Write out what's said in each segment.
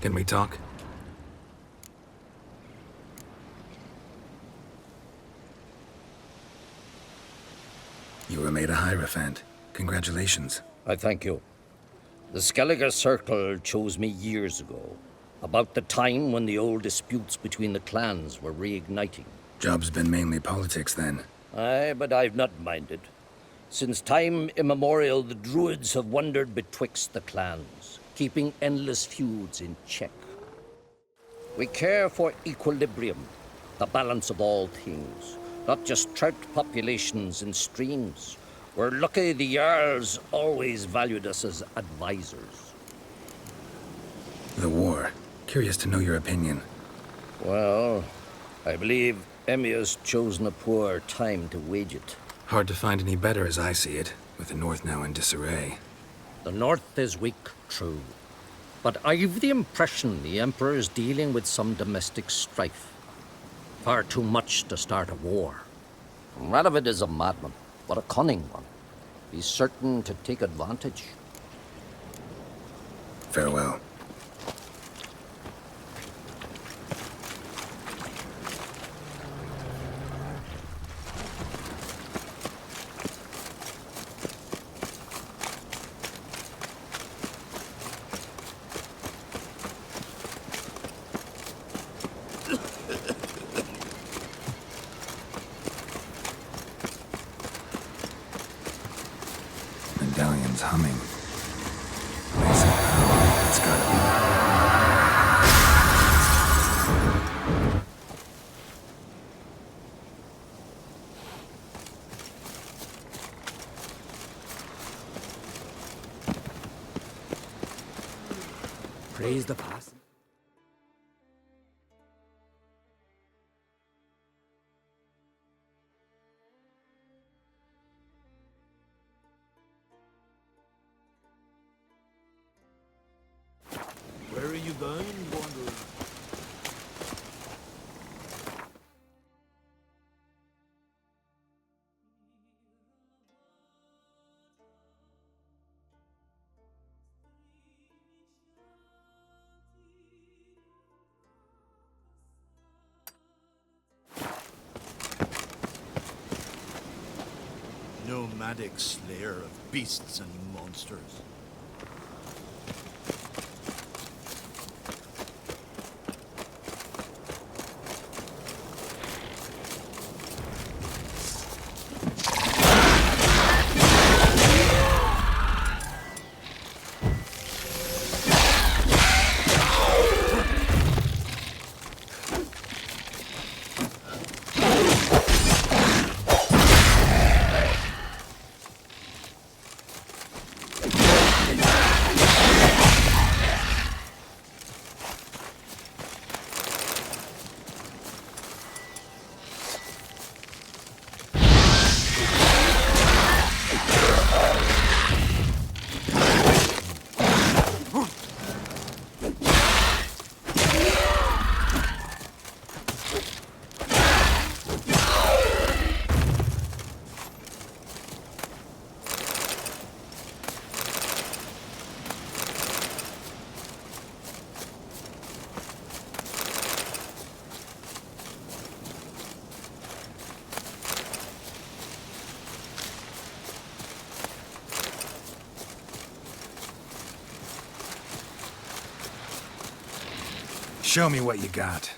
Can we talk? You were made a Hierophant. Congratulations. I thank you. The Skellige Circle chose me years ago, about the time when the old disputes between the clans were reigniting. Job's been mainly politics then. Aye, but I've not minded. Since time immemorial, the Druids have wandered betwixt the clans, keeping endless feuds in check. We care for equilibrium, the balance of all things, not just trout populations and streams. We're lucky the Jarls always valued us as advisors. The war. Curious to know your opinion. Well, I believe Emmir's chosen a poor time to wage it. Hard to find any better as I see it, with the North now in disarray. The North is weak, true. But I've the impression the Emperor is dealing with some domestic strife. Far too much to start a war. Radovid is a madman, but a cunning one. He's certain to take advantage. Farewell. Medallion's humming. Place of power. It's gotta be. Praise the past. Where are you going, wanderer? Nomadic slayer of beasts and monsters. Show me what you got.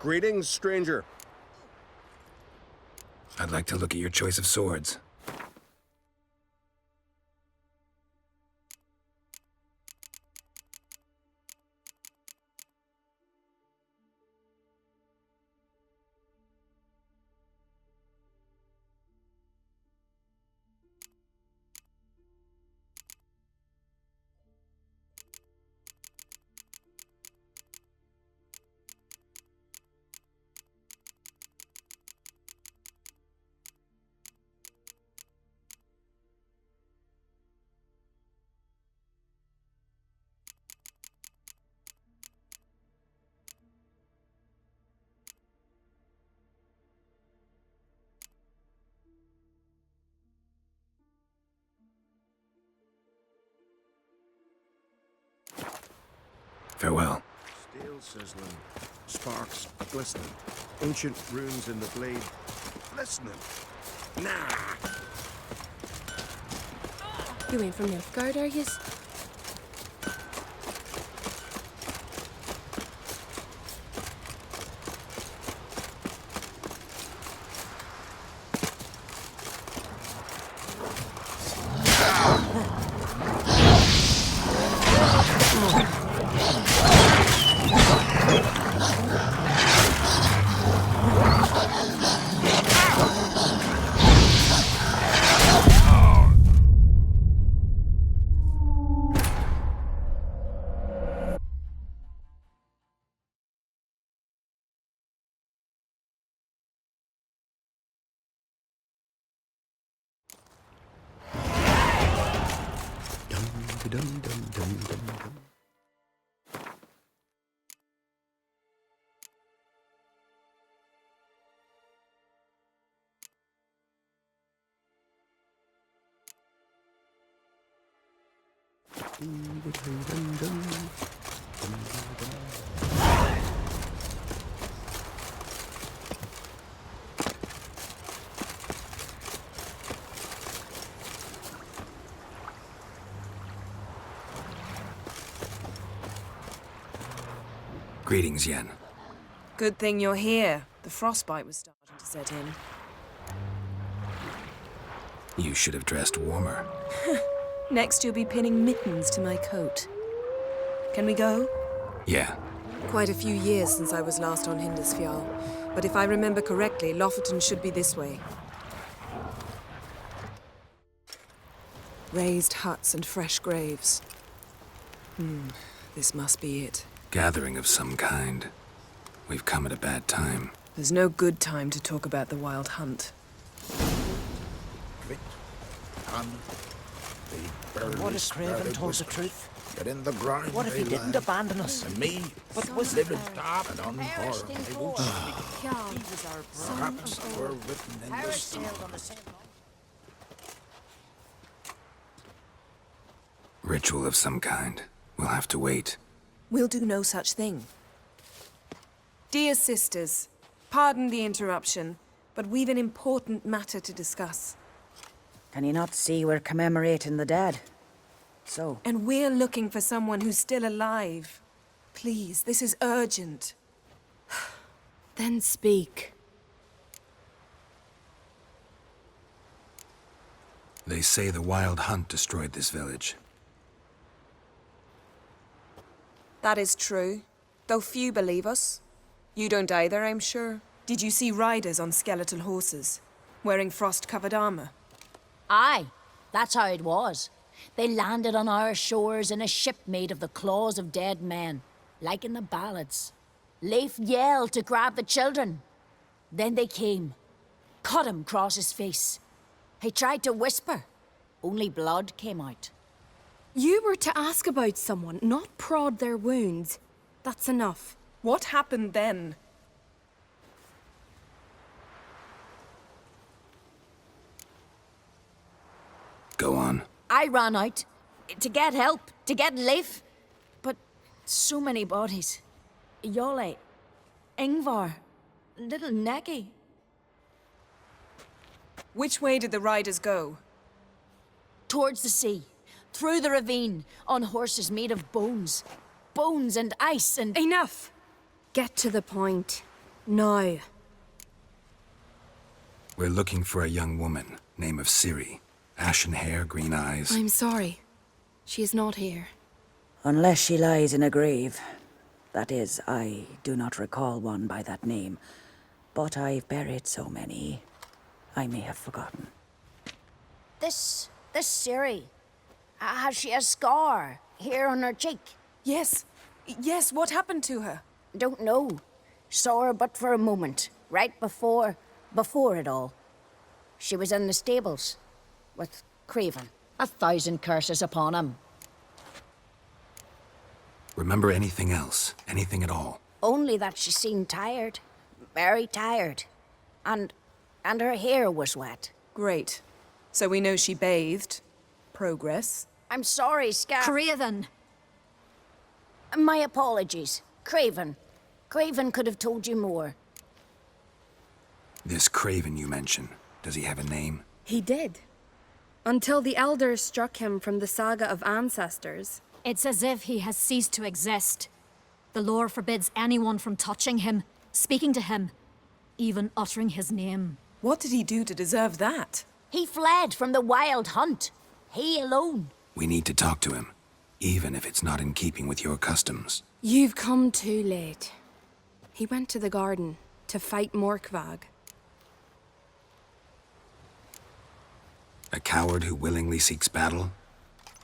Greetings, stranger. I'd like to look at your choice of swords. Farewell. Steel sizzling, sparks glistening, ancient runes in the blade listening. Nah! You ain't from Nilfgaard, are yous? Dum dum dum dum dum. Greetings, Yen. Good thing you're here. The frostbite was starting to set in. You should have dressed warmer. Next you'll be pinning mittens to my coat. Can we go? Yeah. Quite a few years since I was last on Hindisfjall, but if I remember correctly, Lofoten should be this way. Raised huts and fresh graves. This must be it. Gathering of some kind. We've come at a bad time. There's no good time to talk about the Wild Hunt. Grit, on, they barely What if Craven started told the whispers. truth? Get in the grind, What if he they didn't lad. abandon us? And me, But was living and unborn, I won't speak. Jarl, Perhaps were written in the stone. Ritual of some kind. We'll have to wait. We'll do no such thing. Dear sisters, pardon the interruption, but we've an important matter to discuss. Can you not see we're commemorating the dead? So, And we're looking for someone who's still alive. Please, this is urgent. then speak. They say the Wild Hunt destroyed this village. That is true, though few believe us. You don't either, I'm sure. Did you see riders on skeletal horses, wearing frost-covered armor? Aye, that's how it was. They landed on our shores in a ship made of the claws of dead men, like in the ballads. Leif yelled to grab the children. Then they came, cut him across his face. He tried to whisper, only blood came out. You were to ask about someone, not prod their wounds. That's enough. What happened then? Go on. I ran out to get help, to get Leif. But so many bodies. Yolle, Ingvar, little Necky. Which way did the riders go? Towards the sea, through the ravine, on horses made of bones. Bones and ice and... Enough! Get to the point. Now. We're looking for a young woman, name of Ciri. Ashen hair, green eyes. I'm sorry. She is not here. Unless she lies in a grave. That is, I do not recall one by that name. But I've buried so many, I may have forgotten. This Ciri, has she a scar here on her cheek? Yes. Yes, what happened to her? Don't know. Saw her but for a moment, right before it all. She was in the stables with Craven. 1,000 curses upon him. Remember anything else? Anything at all? Only that she seemed tired. Very tired. And her hair was wet. Great. So we know she bathed. Progress. I'm sorry, Scar. Craven! My apologies. Craven. Craven could have told you more. This Craven you mention, does he have a name? He did. Until the elders struck him from the saga of ancestors. It's as if he has ceased to exist. The lore forbids anyone from touching him, speaking to him, even uttering his name. What did he do to deserve that? He fled from the wild hunt. He alone. We need to talk to him, even if it's not in keeping with your customs. You've come too late. He went to the garden to fight Morkvag. A coward who willingly seeks battle?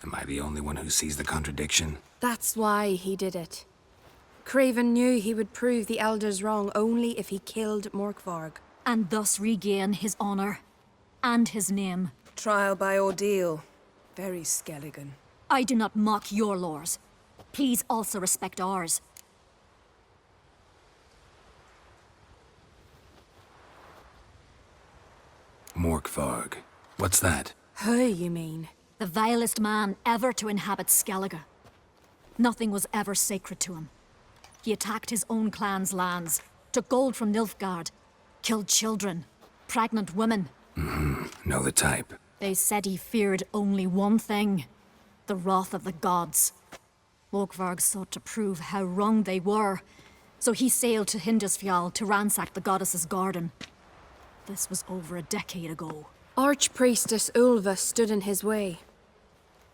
Am I the only one who sees the contradiction? That's why he did it. Craven knew he would prove the elders wrong only if he killed Morkvarg. And thus regain his honor and his name. Trial by ordeal. Very Skelligan. I do not mock your laws. Please also respect ours. Morkvarg. What's that? Who, you mean? The vilest man ever to inhabit Skellige. Nothing was ever sacred to him. He attacked his own clan's lands, took gold from Nilfgaard, killed children, pregnant women. Know the type. They said he feared only one thing, the wrath of the gods. Morkvarg sought to prove how wrong they were, so he sailed to Hindisfjall to ransack the goddess's garden. This was over a decade ago. Archpriestess Ulva stood in his way.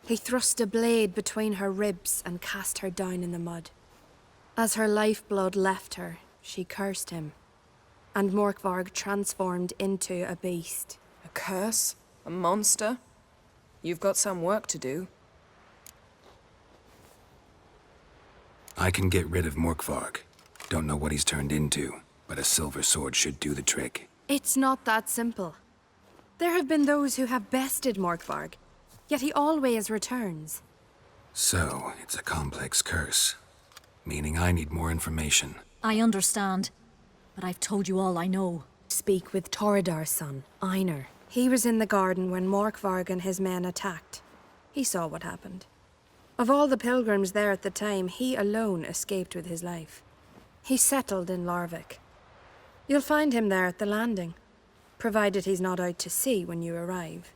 He thrust a blade between her ribs and cast her down in the mud. As her lifeblood left her, she cursed him, and Morkvarg transformed into a beast. A curse? A monster? You've got some work to do. I can get rid of Morkvarg. Don't know what he's turned into, but a silver sword should do the trick. It's not that simple. There have been those who have bested Morkvarg, yet he always returns. So, it's a complex curse. Meaning I need more information. I understand, but I've told you all I know. Speak with Toradar's son, Einar. He was in the garden when Morkvarg and his men attacked. He saw what happened. Of all the pilgrims there at the time, he alone escaped with his life. He settled in Larvik. You'll find him there at the landing, provided he's not out to sea when you arrive.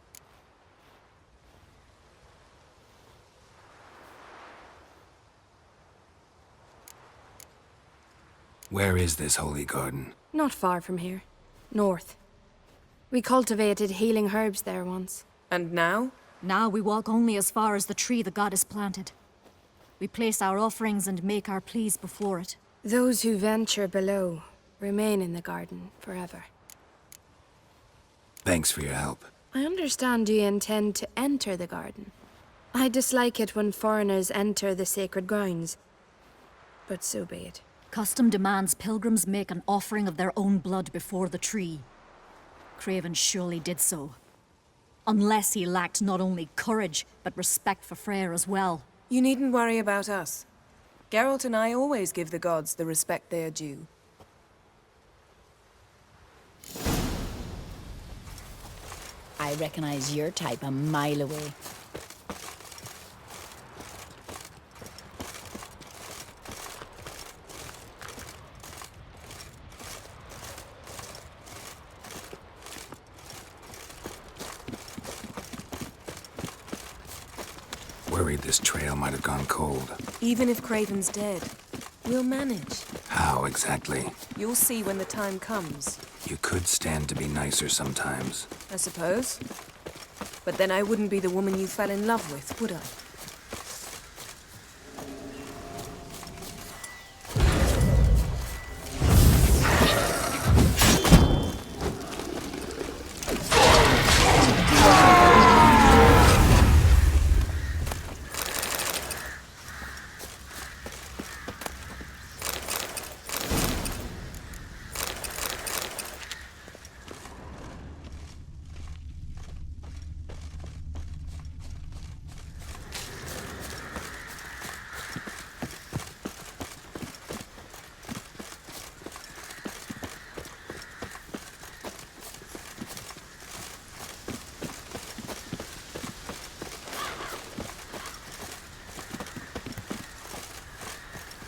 Where is this holy garden? Not far from here. North. We cultivated healing herbs there once. And now? Now we walk only as far as the tree the goddess planted. We place our offerings and make our pleas before it. Those who venture below remain in the garden forever. Thanks for your help. I understand you intend to enter the garden. I dislike it when foreigners enter the sacred grounds, but so be it. Custom demands pilgrims make an offering of their own blood before the tree. Craven surely did so. Unless he lacked not only courage, but respect for Freyr as well. You needn't worry about us. Geralt and I always give the gods the respect they are due. I recognize your type a mile away. Worried this trail might have gone cold. Even if Craven's dead, we'll manage. How? How exactly? You'll see when the time comes, You could stand to be nicer sometimes. I suppose. But then I wouldn't be the woman you fell in love with, would I?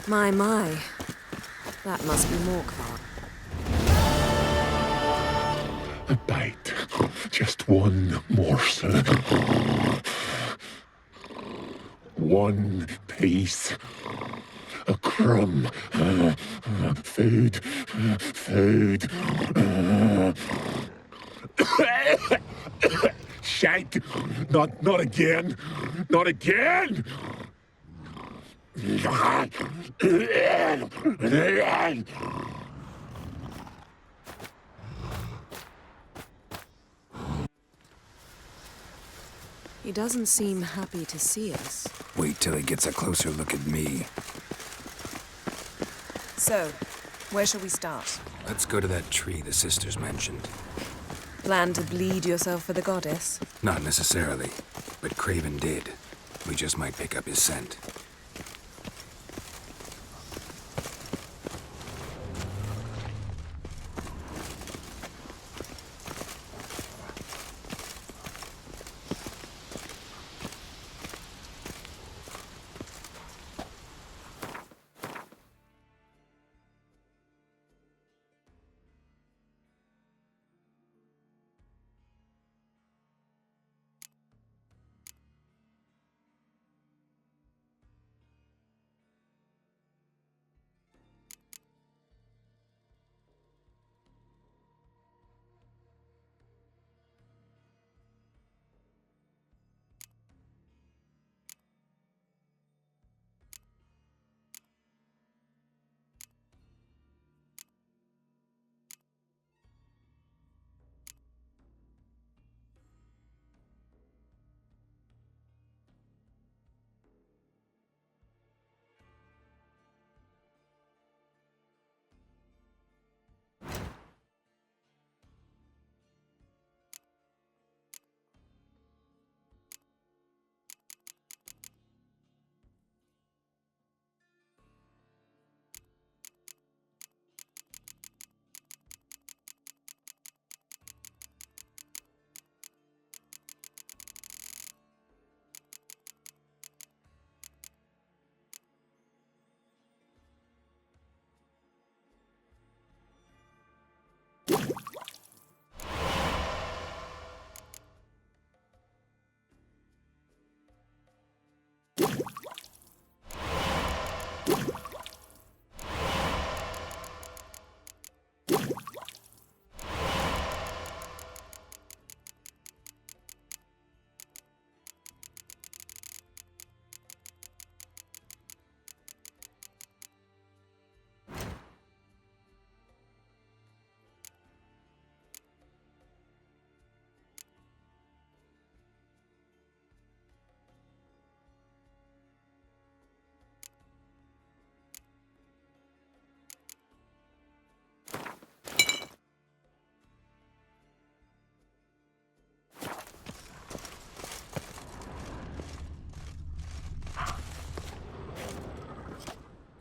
My. That must be Morkvar. A bite. Just one morsel. One piece. A crumb. Food. Food. Shite. Not again. Not again. He doesn't seem happy to see us. Wait till he gets a closer look at me. So, where shall we start? Let's go to that tree the sisters mentioned. Plan to bleed yourself for the goddess? Not necessarily, but Craven did. We just might pick up his scent.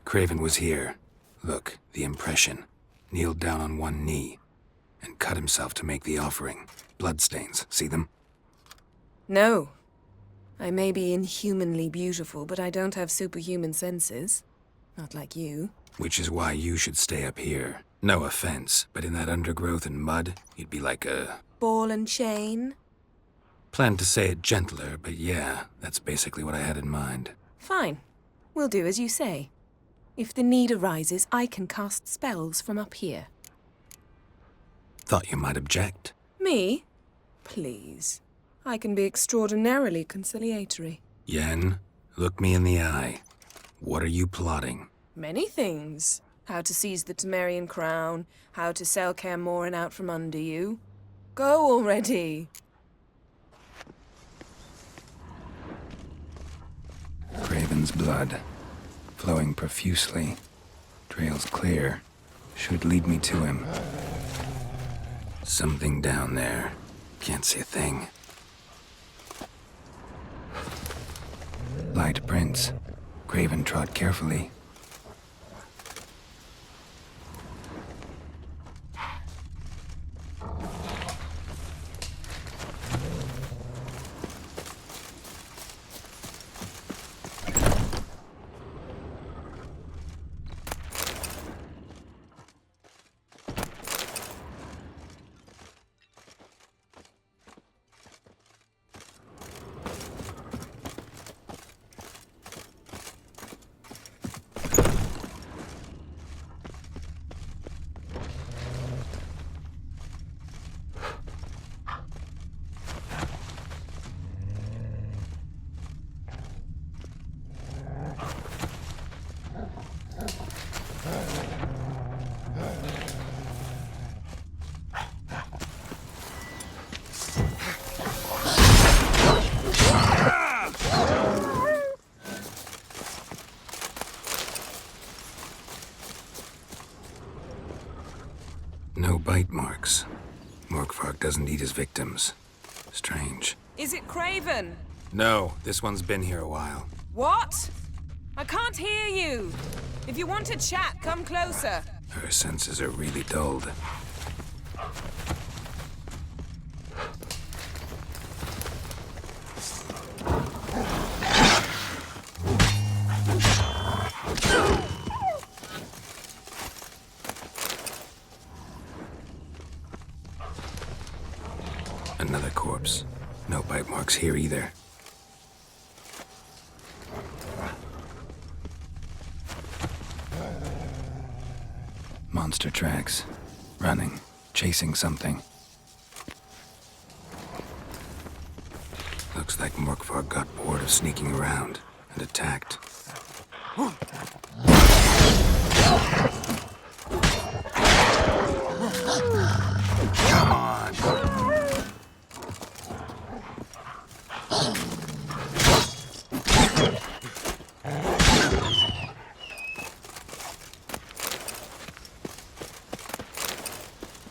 Craven was here. Look, the impression. Kneeled down on one knee and cut himself to make the offering. Bloodstains, see them? No. I may be inhumanly beautiful, but I don't have superhuman senses. Not like you. Which is why you should stay up here. No offense, but in that undergrowth and mud, you'd be like a... Ball and chain? Planned to say it gentler, but yeah, that's basically what I had in mind. Fine. We'll do as you say. If the need arises, I can cast spells from up here. Thought you might object. Me? Please. I can be extraordinarily conciliatory. Yen, look me in the eye. What are you plotting? Many things. How to seize the Temerian crown, how to sell Kaer Morhen out from under you. Go already! Craven's blood, flowing profusely. Trail's clear. Should lead me to him. Something down there. Can't see a thing. Light prints. Craven trod carefully. No bite marks. Morkvarg doesn't eat his victims. Strange. Is it Craven? No, this one's been here a while. What? I can't hear you. If you want to chat, come closer. Her senses are really dulled. Another corpse. No bite marks here either. Monster tracks. Running. Chasing something. Looks like Morkvarg got bored of sneaking around and attacked. Come on!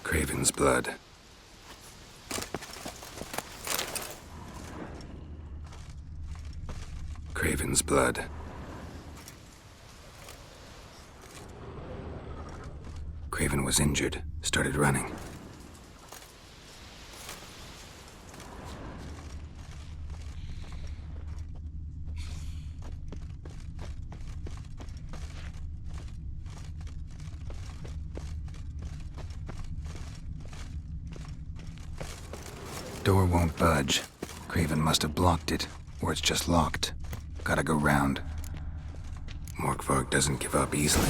Craven's blood. Craven's blood. Craven was injured, started running. Door won't budge. Craven must have blocked it, or it's just locked. Gotta go round. Morkvarg doesn't give up easily.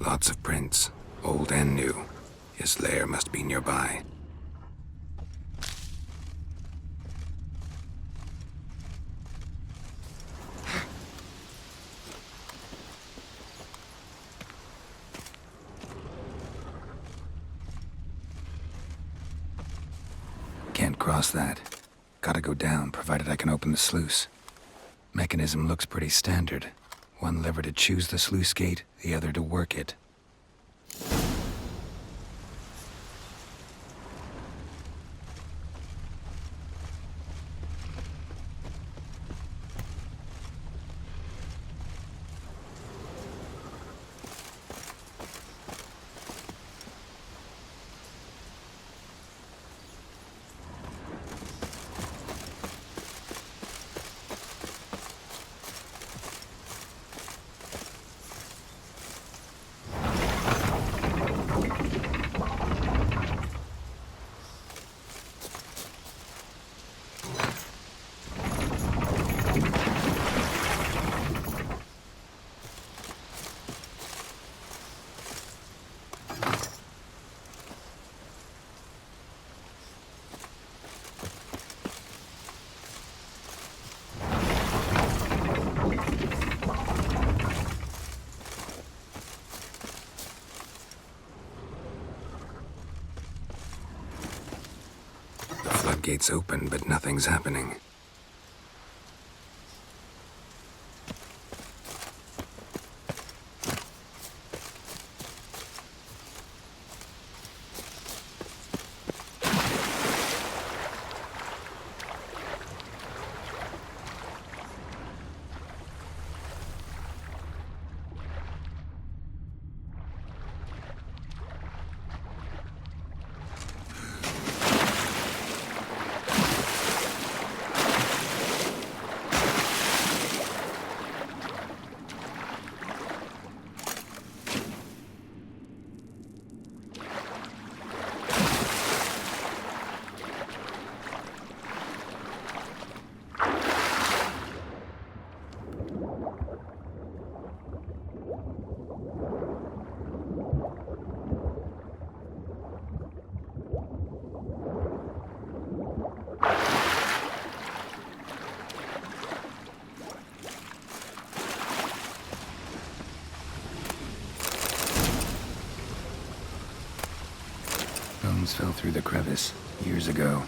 Lots of prints, old and new. His lair must be nearby. Can't cross that. Gotta go down, provided I can open the sluice. Mechanism looks pretty standard. One lever to choose the sluice gate, the other to work it. floodgates open, but nothing's happening. Bones fell through the crevice years ago.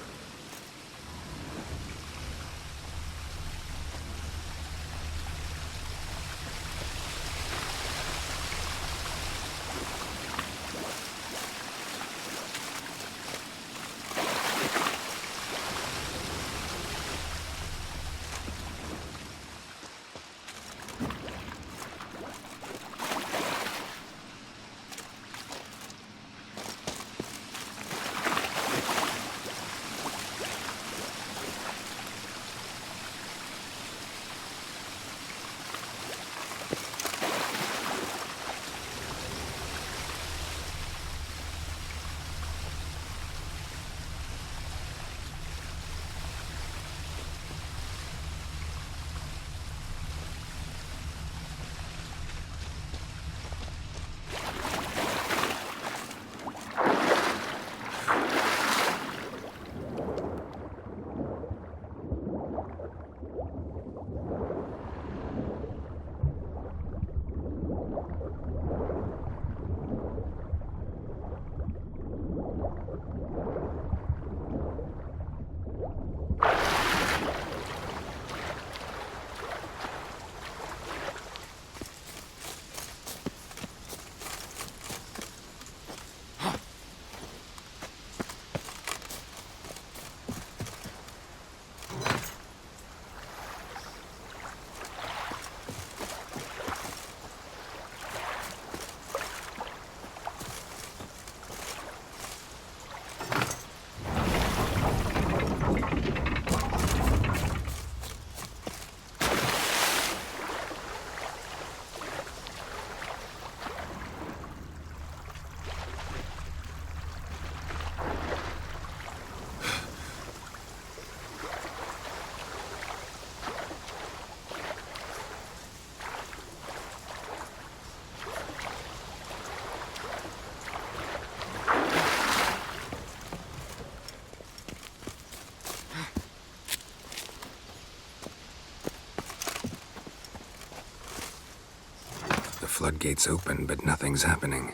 The floodgates open, but nothing's happening.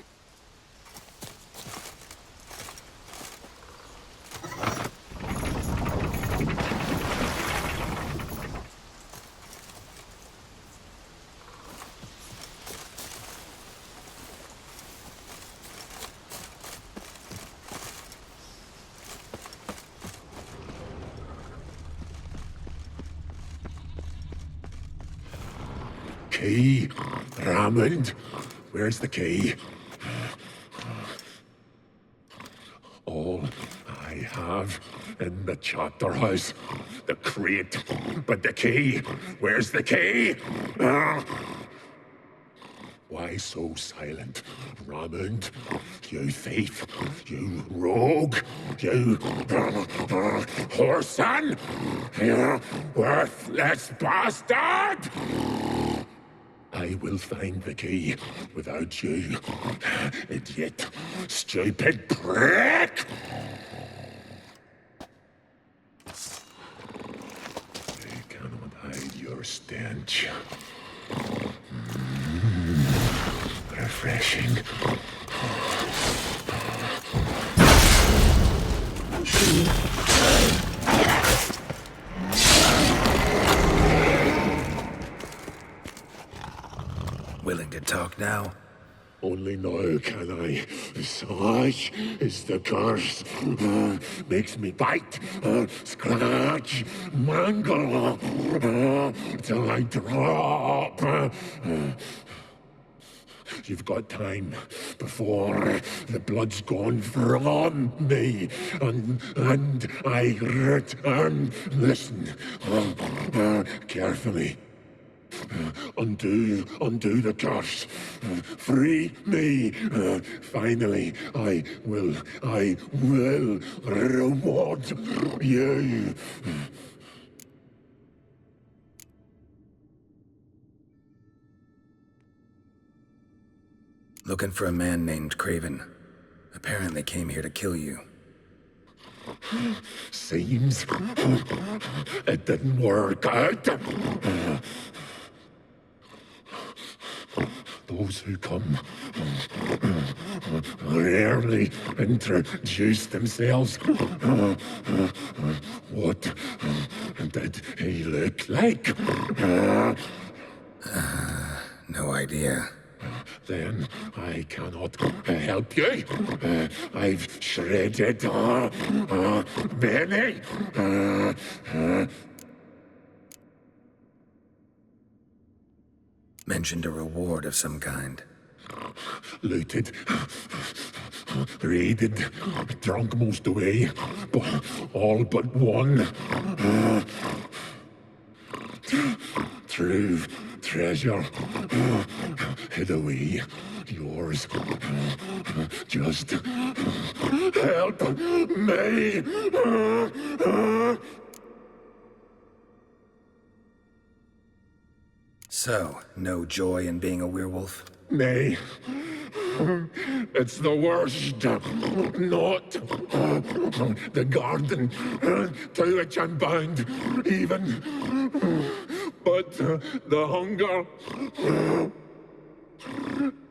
Key, Raymond, where's the key? All I have in the chapter house, the crate, but the key, where's the key? Why so silent, Raymond? You thief, you rogue, you whoreson, you worthless bastard! I will find the key without you, idiot, stupid prick! I cannot hide your stench. Refreshing. now? Only now can I. Such is the curse. Makes me bite, scratch, mangle, till I drop. You've got time before the blood's gone from me, and I return. Listen, carefully. Undo the curse. Free me. Finally, I will reward you. Looking for a man named Craven. Apparently came here to kill you. Seems it didn't work out. Those who come rarely introduce themselves. What did he look like? No idea. Then I cannot help you. I've shredded many. Mentioned a reward of some kind. Looted, raided, drunk most away, but all but one. True treasure hid away. Yours. Just help me. So, no joy in being a werewolf? Nay. It's the worst. Not the garden to which I'm bound, even. But the hunger.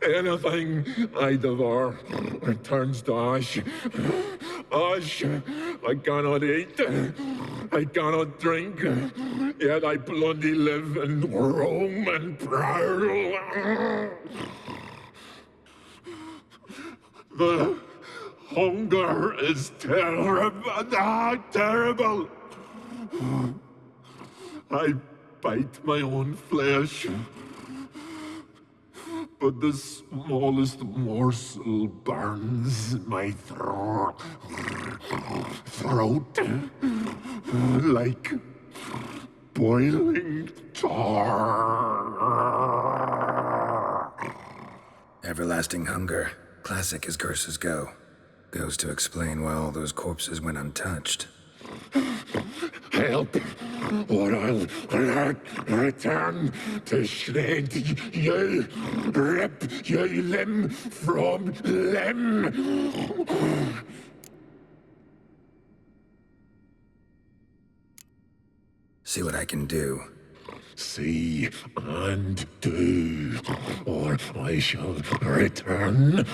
Anything I devour turns to ash. Ash I cannot eat. I cannot drink. Yet I bloody live and roam and prowl. The hunger is terrible. Terrible. I bite my own flesh. But the smallest morsel burns my throat like boiling tar. Everlasting hunger. Classic as curses go. Goes to explain why all those corpses went untouched. Help, or I'll return to shred you, rip you limb from limb. See what I can do. See and do, or I shall return.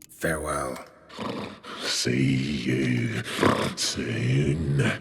Farewell. See you soon.